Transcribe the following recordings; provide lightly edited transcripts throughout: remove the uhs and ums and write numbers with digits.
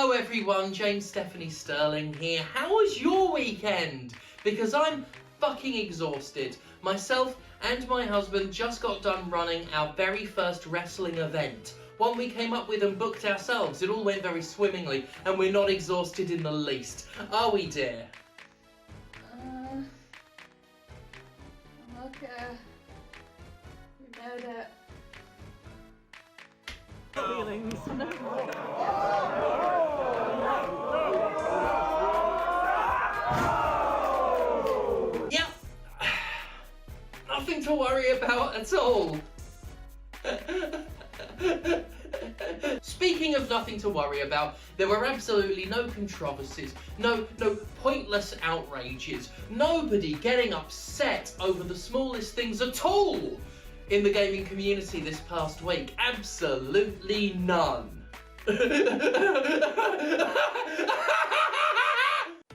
Hello everyone, James Stephanie Sterling here. How was your weekend? Because I'm fucking exhausted. Myself and my husband just got done running our very first wrestling event. One we came up with and booked ourselves. It all went very swimmingly and we're not exhausted in the least. Are we, dear? Okay. You know that. Feelings. Yep. Nothing to worry about at all. Speaking of nothing to worry about, there were absolutely no controversies, no pointless outrages, nobody getting upset over the smallest things at all in the gaming community this past week. Absolutely none.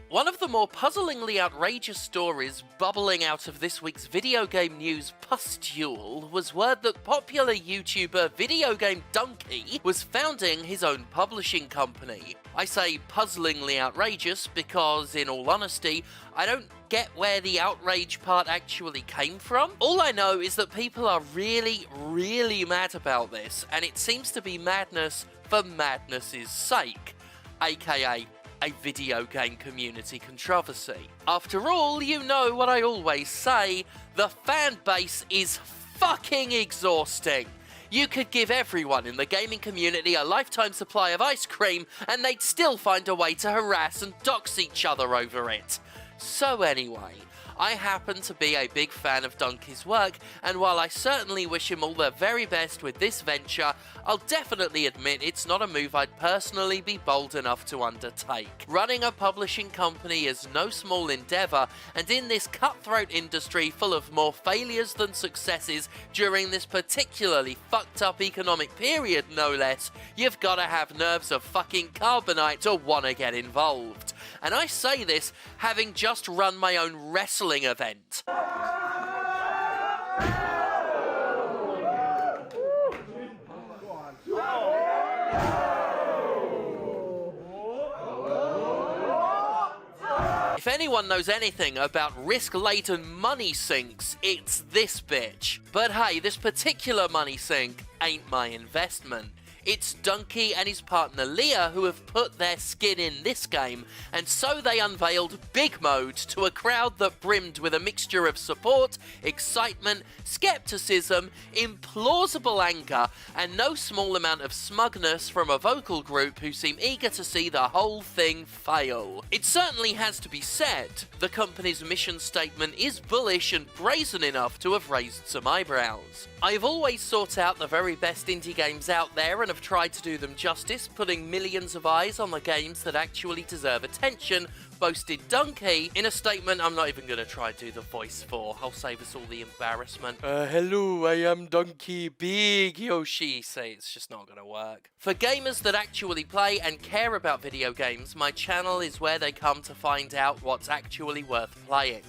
One of the more puzzlingly outrageous stories bubbling out of this week's video game news pustule was word that popular YouTuber video game Dunkey was founding his own publishing company. I say puzzlingly outrageous because, in all honesty, I don't get where the outrage part actually came from. All I know is that people are really mad about this, and it seems to be madness for madness's sake, aka a video game community controversy. After all, you know what I always say, the fan base is fucking exhausting. You could give everyone in the gaming community a lifetime supply of ice cream and they'd still find a way to harass and dox each other over it. So anyway, I happen to be a big fan of Dunkey's work, and while I certainly wish him all the very best with this venture, I'll definitely admit it's not a move I'd personally be bold enough to undertake. Running a publishing company is no small endeavour, and in this cutthroat industry full of more failures than successes during this particularly fucked up economic period no less, you've gotta have nerves of fucking carbonite to wanna get involved. And I say this having just run my own wrestling event. If anyone knows anything about risk-laden money sinks, it's this bitch. But hey, this particular money sink ain't my investment. It's Dunkey and his partner Leah who have put their skin in this game, and so they unveiled Bigmode to a crowd that brimmed with a mixture of support, excitement, skepticism, implausible anger, and no small amount of smugness from a vocal group who seem eager to see the whole thing fail. It certainly has to be said, the company's mission statement is bullish and brazen enough to have raised some eyebrows. I've always sought out the very best indie games out there and have tried to do them justice, putting millions of eyes on the games that actually deserve attention, boasted Dunkey in a statement I'm not even going to try to do the voice for. I'll save us all the embarrassment. Hello, I am Dunkey Big Yoshi. Say it's just not going to work. For gamers that actually play and care about video games, my channel is where they come to find out what's actually worth playing.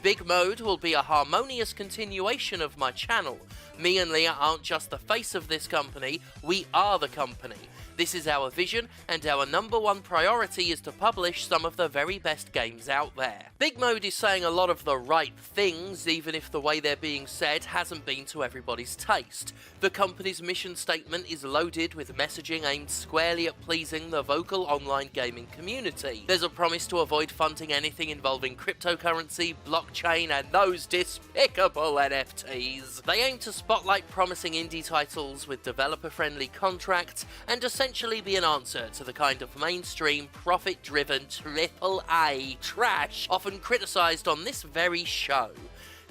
Bigmode will be a harmonious continuation of my channel. Me and Leah aren't just the face of this company, we are the company. This is our vision, and our number one priority is to publish some of the very best games out there. Bigmode is saying a lot of the right things, even if the way they're being said hasn't been to everybody's taste. The company's mission statement is loaded with messaging aimed squarely at pleasing the vocal online gaming community. There's a promise to avoid funding anything involving cryptocurrency, blockchain, and those despicable NFTs. They aim to spotlight promising indie titles with developer-friendly contracts and essentially be an answer to the kind of mainstream, profit-driven AAA trash often criticised on this very show.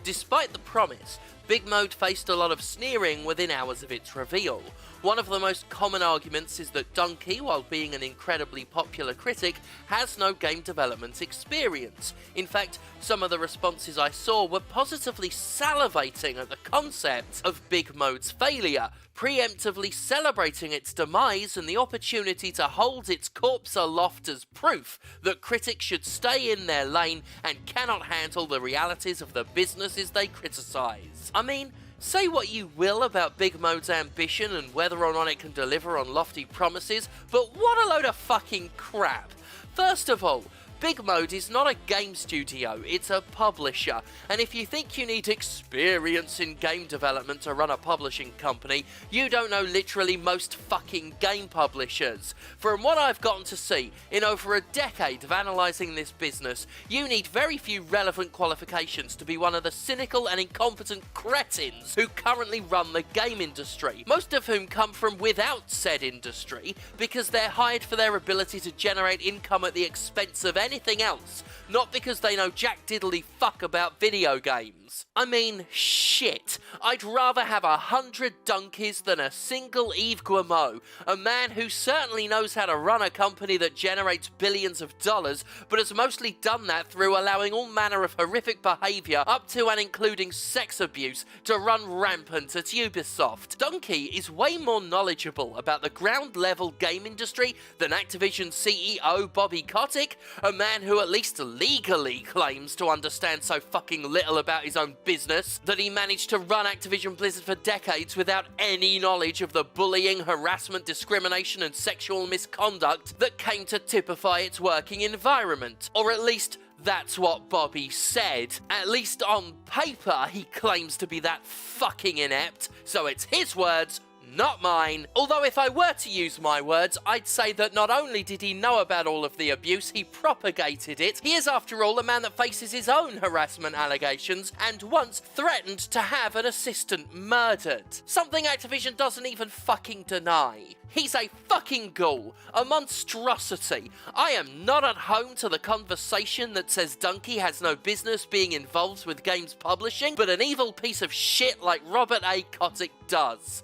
Despite the promise, Bigmode faced a lot of sneering within hours of its reveal. One of the most common arguments is that Dunkey, while being an incredibly popular critic, has no game development experience. In fact, some of the responses I saw were positively salivating at the concept of Bigmode's failure, preemptively celebrating its demise and the opportunity to hold its corpse aloft as proof that critics should stay in their lane and cannot handle the realities of the businesses they criticise. I mean, Say what you will about Bigmode's ambition and whether or not it can deliver on lofty promises, but what a load of fucking crap. First of all, Bigmode is not a game studio, it's a publisher, and if you think you need experience in game development to run a publishing company, you don't know literally most fucking game publishers. From what I've gotten to see, in over a decade of analysing this business, you need very few relevant qualifications to be one of the cynical and incompetent cretins who currently run the game industry, most of whom come from without said industry, because they're hired for their ability to generate income at the expense of anything else, not because they know jack diddly fuck about video games. I mean, shit. I'd rather have 100 Dunkeys than a single Yves Guillemot, a man who certainly knows how to run a company that generates billions of dollars, but has mostly done that through allowing all manner of horrific behaviour, up to and including sex abuse, to run rampant at Ubisoft. Dunkey is way more knowledgeable about the ground level game industry than Activision CEO Bobby Kotick, a man who at least legally claims to understand so fucking little about his own business that he managed to run Activision Blizzard for decades without any knowledge of the bullying, harassment, discrimination and sexual misconduct that came to typify its working environment. Or at least that's what Bobby said. At least on paper he claims to be that fucking inept, so it's his words, not mine. Although if I were to use my words, I'd say that not only did he know about all of the abuse, he propagated it. He is after all a man that faces his own harassment allegations and once threatened to have an assistant murdered. Something Activision doesn't even fucking deny. He's a fucking ghoul, a monstrosity. I am not at home to the conversation that says Dunkey has no business being involved with games publishing, but an evil piece of shit like Robert A. Kotick does.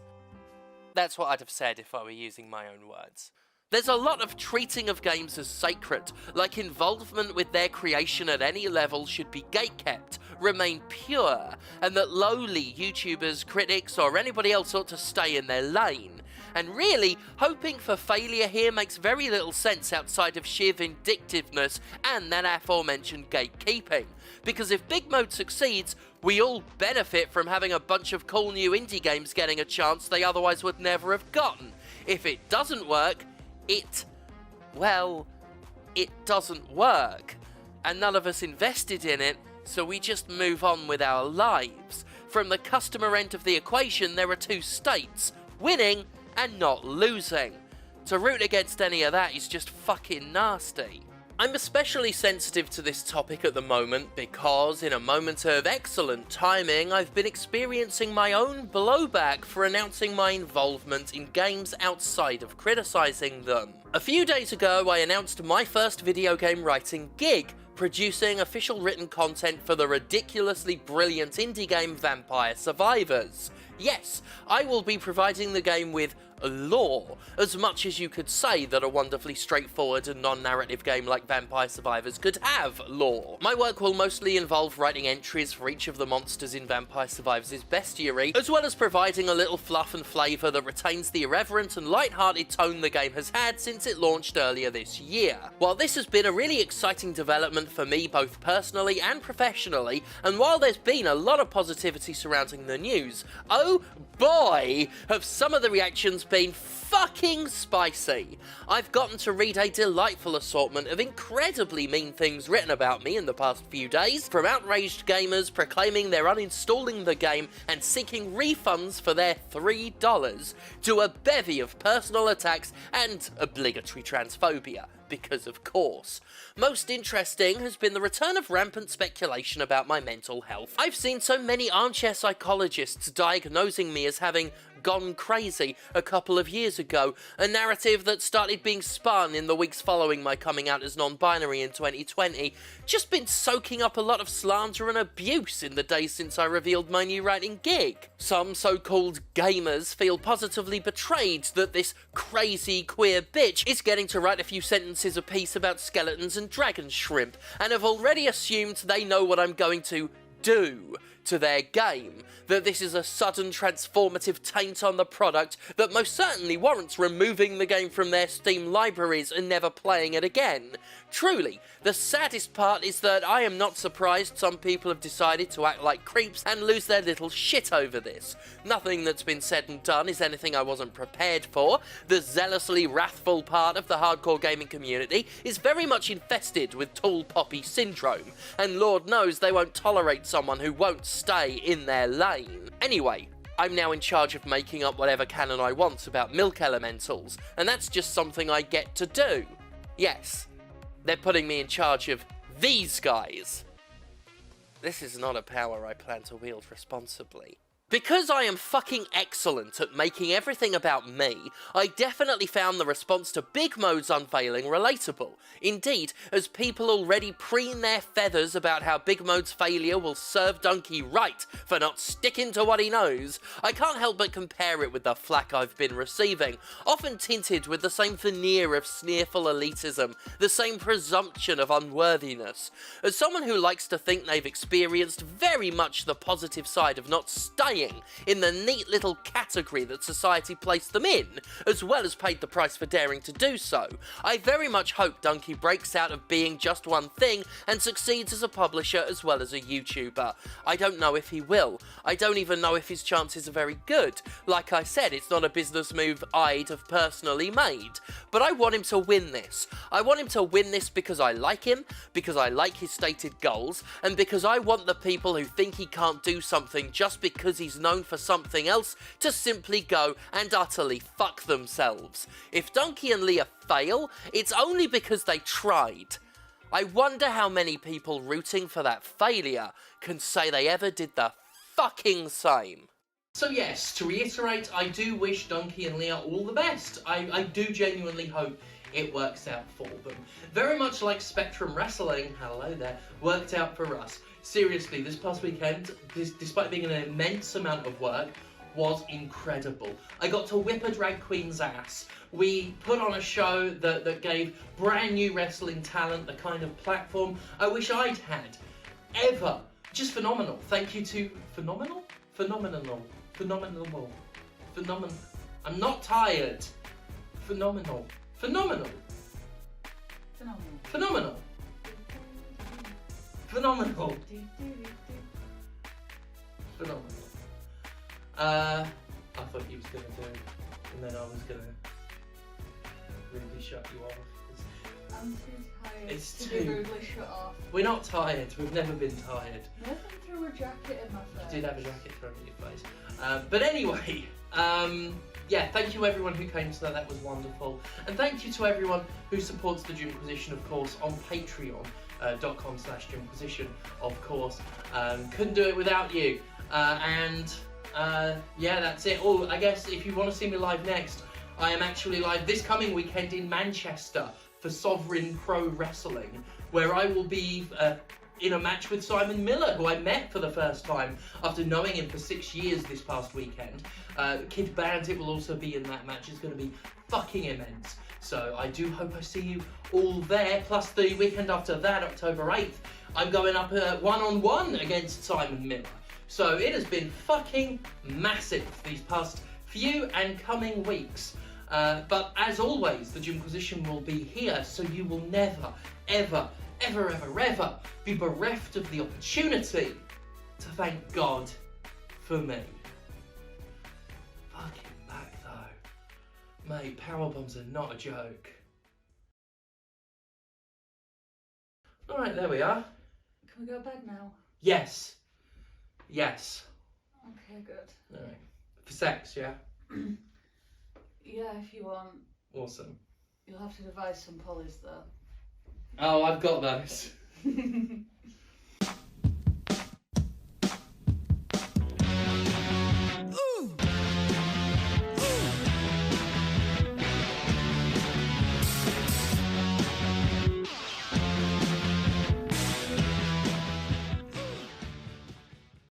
That's what I'd have said if I were using my own words. There's a lot of treating of games as sacred, like involvement with their creation at any level should be gatekept, remain pure, and that lowly YouTubers, critics, or anybody else ought to stay in their lane. And really, hoping for failure here makes very little sense outside of sheer vindictiveness and that aforementioned gatekeeping. Because if Bigmode succeeds, we all benefit from having a bunch of cool new indie games getting a chance they otherwise would never have gotten. If it doesn't work, it doesn't work. And none of us invested in it, so we just move on with our lives. From the customer end of the equation, there are two states, winning and not losing. To root against any of that is just fucking nasty. I'm especially sensitive to this topic at the moment because, in a moment of excellent timing, I've been experiencing my own blowback for announcing my involvement in games outside of criticising them. A few days ago, I announced my first video game writing gig, producing official written content for the ridiculously brilliant indie game Vampire Survivors. Yes, I will be providing the game with lore, as much as you could say that a wonderfully straightforward and non-narrative game like Vampire Survivors could have lore. My work will mostly involve writing entries for each of the monsters in Vampire Survivors' bestiary, as well as providing a little fluff and flavour that retains the irreverent and light-hearted tone the game has had since it launched earlier this year. While this has been a really exciting development for me both personally and professionally, and while there's been a lot of positivity surrounding the news, oh boy, have some of the reactions been fucking spicy. I've gotten to read a delightful assortment of incredibly mean things written about me in the past few days, from outraged gamers proclaiming they're uninstalling the game and seeking refunds for their $3, to a bevy of personal attacks and obligatory transphobia. Because of course. Most interesting has been the return of rampant speculation about my mental health. I've seen so many armchair psychologists diagnosing me as having gone crazy a couple of years ago, a narrative that started being spun in the weeks following my coming out as non-binary in 2020, just been soaking up a lot of slander and abuse in the days since I revealed my new writing gig. Some so-called gamers feel positively betrayed that this crazy queer bitch is getting to write a few sentences apiece about skeletons and dragon shrimp, and have already assumed they know what I'm going to do to their game, that this is a sudden transformative taint on the product that most certainly warrants removing the game from their Steam libraries and never playing it again. Truly, the saddest part is that I am not surprised some people have decided to act like creeps and lose their little shit over this. Nothing that's been said and done is anything I wasn't prepared for. The zealously wrathful part of the hardcore gaming community is very much infested with tall poppy syndrome, and Lord knows they won't tolerate someone who won't stay in their lane. Anyway, I'm now in charge of making up whatever canon I want about milk elementals, and that's just something I get to do. Yes, they're putting me in charge of these guys. This is not a power I plan to wield responsibly. Because I am fucking excellent at making everything about me, I definitely found the response to Bigmode's unveiling relatable. Indeed, as people already preen their feathers about how Bigmode's failure will serve Dunkey right for not sticking to what he knows, I can't help but compare it with the flack I've been receiving, often tinted with the same veneer of sneerful elitism, the same presumption of unworthiness. As someone who likes to think they've experienced very much the positive side of not staying in the neat little category that society placed them in, as well as paid the price for daring to do so, I very much hope Dunkey breaks out of being just one thing and succeeds as a publisher as well as a YouTuber. I don't know if he will. I don't even know if his chances are very good. Like I said, it's not a business move I'd have personally made. But I want him to win this. I want him to win this because I like him, because I like his stated goals, and because I want the people who think he can't do something just because he's known for something else to simply go and utterly fuck themselves. If Dunkey and Leah fail, it's only because they tried. I wonder how many people rooting for that failure can say they ever did the fucking same. So yes, to reiterate, I do wish Dunkey and Leah all the best. I do genuinely hope it works out for them. Very much like Spectrum Wrestling, hello there, worked out for us. Seriously, this past weekend, despite being an immense amount of work, was incredible. I got to whip a drag queen's ass. We put on a show that gave brand new wrestling talent the kind of platform I wish I'd had. Ever. Just phenomenal. Thank you to... Phenomenal? Phenomenal. Phenomenal. Phenomenal. I'm not tired. Phenomenal. Phenomenal. Phenomenal. Phenomenal. Phenomenal. Phenomenal. I thought he was going to do it, and then I was going to rudely shut you off. I'm too tired It's to too- be rudely shut off. We're not tired. We've never been tired. Nathan threw a jacket in my face. I did have a jacket thrown in your face. But anyway, yeah, thank you everyone who came to that. That was wonderful. And thank you to everyone who supports the Jimquisition, of course, on patreon.com/Jimquisition, of course. Couldn't do it without you. Yeah, that's it. Oh, I guess if you want to see me live next, I am actually live this coming weekend in Manchester for Sovereign Pro Wrestling, where I will be in a match with Simon Miller, who I met for the first time after knowing him for 6 years this past weekend. Kid Bandit will also be in that match. It's going to be fucking immense. So I do hope I see you all there. Plus the weekend after that, October 8th, I'm going up one-on-one against Simon Miller. So it has been fucking massive these past few and coming weeks. But as always, the Jimquisition will be here, so you will never, ever, ever, ever, ever be bereft of the opportunity to thank God for me. Fucking back though. Mate, powerbombs are not a joke. Alright, there we are. Can we go to bed now? Yes. Yes. Okay, good. Alright. For sex, yeah? Yeah, if you want. Awesome. You'll have to devise some pulleys though. Oh, I've got those.